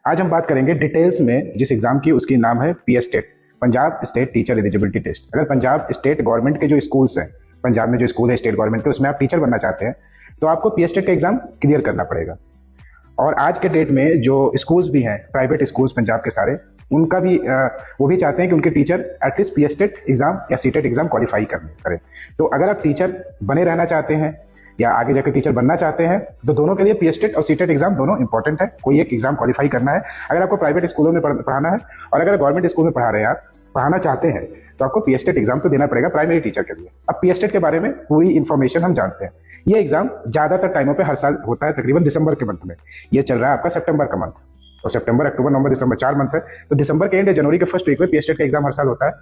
आज हम बात करेंगे डिटेल्स में जिस एग्जाम की, उसकी नाम है PSTET, Punjab state teacher eligibility test. अगर पंजाब स्टेट गवर्नमेंट के जो स्कूल्स हैं, पंजाब में जो स्कूल है स्टेट गवर्नमेंट के, उसमें आप टीचर बनना चाहते हैं तो आपको पीएसटेट का एग्जाम क्लियर करना पड़ेगा। और आज के डेट में जो स्कूल्स भी हैं, प्राइवेट स्कूल्स पंजाब के सारे, उनका भी वो भी चाहते हैं कि उनके टीचर एटलीस्ट पीएसटेट एग्जाम या सीटेट एग्जाम क्वालिफाई करें। तो अगर आप टीचर बने रहना चाहते हैं या आगे जाकर टीचर बनना चाहते हैं तो दोनों के लिए पीएसटेट और सीटेट एग्जाम दोनों इंपॉर्टेंट है। कोई एक एग्जाम क्वालिफाई करना है। अगर आपको प्राइवेट स्कूलों में पढ़ाना है और अगर गवर्नमेंट स्कूल में पढ़ा रहे हैं, आप पढ़ाना चाहते हैं, तो आपको पीएसटेट एग्जाम तो देना पड़ेगा प्राइमरी टीचर के लिए। अब पीएसटेट के बारे में पूरी इन्फॉर्मेशन हम जानते हैं। ये एग्जाम ज्यादातर टाइमों पे हर साल होता है, तकरीबन दिसंबर के मंथ में। ये चल रहा है आपका सितंबर का मंथ, और सितंबर, अक्टूबर, नवंबर, दिसंबर 4 मंथ है। तो दिसंबर के एंड या जनवरी के फर्स्ट वीक में पीएसटेट का एग्जाम हर साल होता है।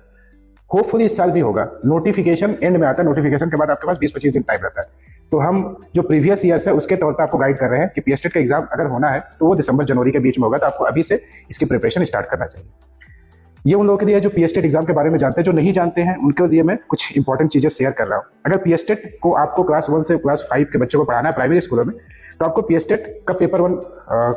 होपफुली इस साल भी होगा। नोटिफिकेशन एंड में आता है, नोटिफिकेशन के बाद आपके पास 20-25 दिन टाइम रहता है। तो हम जो प्रीवियस ईयर्स है उसके तौर पर आपको गाइड कर रहे हैं कि पीएसटेट का एग्जाम अगर होना है तो वो दिसंबर जनवरी के बीच में होगा। तो आपको अभी से इसकी प्रिपरेशन स्टार्ट करना चाहिए। ये उन लोगों के लिए जो पीएसटेट एग्जाम के बारे में जानते हैं, जो नहीं जानते हैं उनके लिए मैं कुछ इंपॉर्टेंट चीजें शेयर कर रहा हूँ। अगर पीएसटेट को आपको क्लास 1 से क्लास 5 के बच्चों को पढ़ाना है प्राइमरी स्कूलों में, तो आपको पीएसटेट का पेपर 1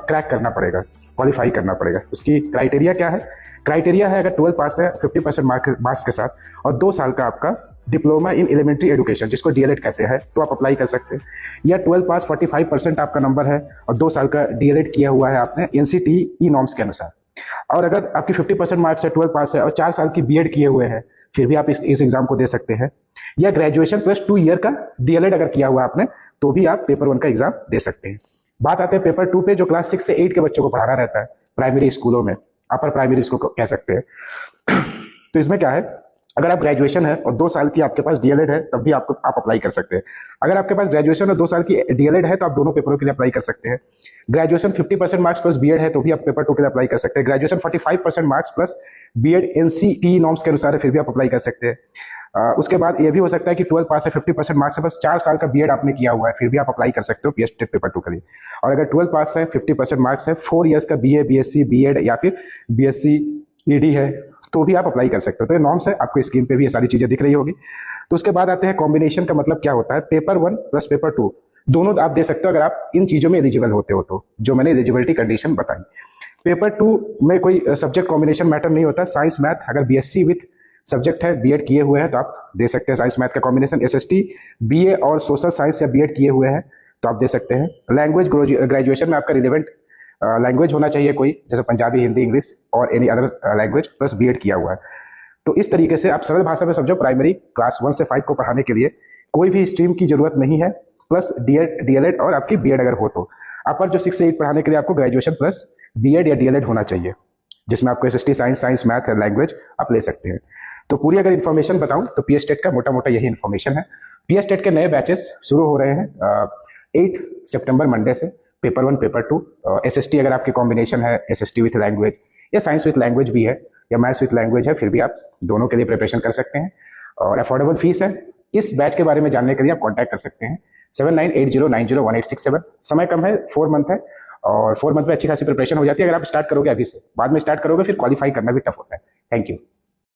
क्रैक करना पड़ेगा, क्वालिफाई करना पड़ेगा। उसकी क्राइटेरिया क्या है? क्राइटेरिया है अगर 12 पास है 50% मार्क्स के साथ और 2 साल का आपका डिप्लोमा इन एलिमेंट्री एजुकेशन, जिसको डीएलएड कहते हैं, तो आप अप्लाई कर सकते हैं। या 12 पास 45% आपका नंबर है और 2 साल का डीएलएड किया हुआ है आपने एनसीटीई नॉर्म्स के अनुसार। और अगर आपकी 50% मार्क्स है, 12 पास है और 4 साल की बीएड किए हुए हैं, फिर भी आप इस एग्जाम को दे सकते हैं। या ग्रेजुएशन प्लस 2 ईयर का डीएलएड अगर किया हुआ आपने, तो भी आप पेपर 1 का एग्जाम दे सकते हैं। बात आते हैं पेपर 2 पे, जो क्लास 6 से 8 के बच्चों को पढ़ाना रहता है प्राइमरी स्कूलों में, अपर प्राइमरी स्कूल कह सकते हैं। तो इसमें क्या है, अगर आप ग्रेजुएशन है और 2 साल की आपके पास डीएलएड है, तब भी आप अप्लाई कर सकते हैं। अगर आपके पास ग्रेजुएशन और 2 साल की डीएलएड है, तो आप दोनों पेपरों के लिए अप्लाई कर सकते हैं। ग्रेजुएशन 50% मार्क्स प्लस बीएड है, तो भी आप पेपर 2 के लिए अप्लाई कर सकते हैं। Graduation 45% marks plus B Ed NCTE norms के अनुसार है, फिर भी आप अप्लाई कर सकते हैं। उसके बाद ये भी हो सकता है कि 12 पास है 50% मार्क्स है, बस 4 साल का बीएड आपने किया हुआ है, फिर भी आप अप्लाई कर सकते हो पीएसटेट पेपर 2 के लिए। और अगर 12 पास है 50% मार्क्स है, 4 इयर्स का बीए, बीएससी, बीएड या फिर बीएससी ईडी है, तो भी आप अप्लाई कर सकते हो। तो ये नॉर्म्स है, आपको स्क्रीन पे भी ये सारी चीजें दिख रही होगी। तो उसके बाद आते हैं कॉम्बिनेशन का मतलब क्या होता है। पेपर 1 प्लस पेपर 2 दोनों आप दे सकते हो अगर आप इन चीजों में एलिजिबल होते हो, तो जो मैंने एलिजिबिलिटी कंडीशन बताई। पेपर 2 में कोई सब्जेक्ट कॉम्बिनेशन मैटर नहीं होता। साइंस मैथ, अगर बीएससी विथ सब्जेक्ट है, बीएड किए हुए हैं, तो आप दे सकते हैं साइंस मैथ का कॉम्बिनेशन। एसएसटी बीए और सोशल साइंस या बीएड किए हुए हैं, तो आप दे सकते हैं। लैंग्वेज, ग्रेजुएशन में आपका रिलेवेंट लैंग्वेज होना चाहिए कोई, जैसे पंजाबी, हिंदी, इंग्लिश और any other language, plus B Ed किया हुआ है। तो इस तरीके से आप सरल भाषा में समझो, प्राइमरी क्लास 1 से 5 को पढ़ाने के लिए कोई भी स्ट्रीम की जरूरत नहीं है, प्लस डीएलएड और आपकी बीएड अगर हो तो। अपर जो 6 से 8 पढ़ाने के लिए आपको ग्रेजुएशन प्लस बीएड या डीएलएड होना चाहिए, जिसमें आपको एसएसटी साइंस मैथ लैंग्वेज आप ले सकते हैं। तो पूरी अगर इन्फॉर्मेशन बताऊं तो पीएसटेट का मोटा मोटा यही इन्फॉर्मेशन है। पीएसटेट के नए बैचेस शुरू हो रहे हैं 8 सितंबर मंडे से। पेपर 1, पेपर 2, एसएसटी अगर आपकी कॉम्बिनेशन है, एसएसटी विथ लैंग्वेज या साइंस विथ लैंग्वेज भी है या मैथ्स विथ लैंग्वेज है, फिर भी आप दोनों के लिए प्रिपरेशन कर सकते हैं। और अफोर्डेबल फीस है। इस बैच के बारे में जानने के लिए आप कॉन्टैक्ट कर सकते हैं 7980901867। समय कम है, 4 मंथ है, और 4 मंथ में अच्छी खासी प्रिपरेशन हो जाती है। अगर आप स्टार्ट करोगे अभी से, बाद में स्टार्ट करोगे फिर क्वालिफाई करना भी टफ होता है। Thank you.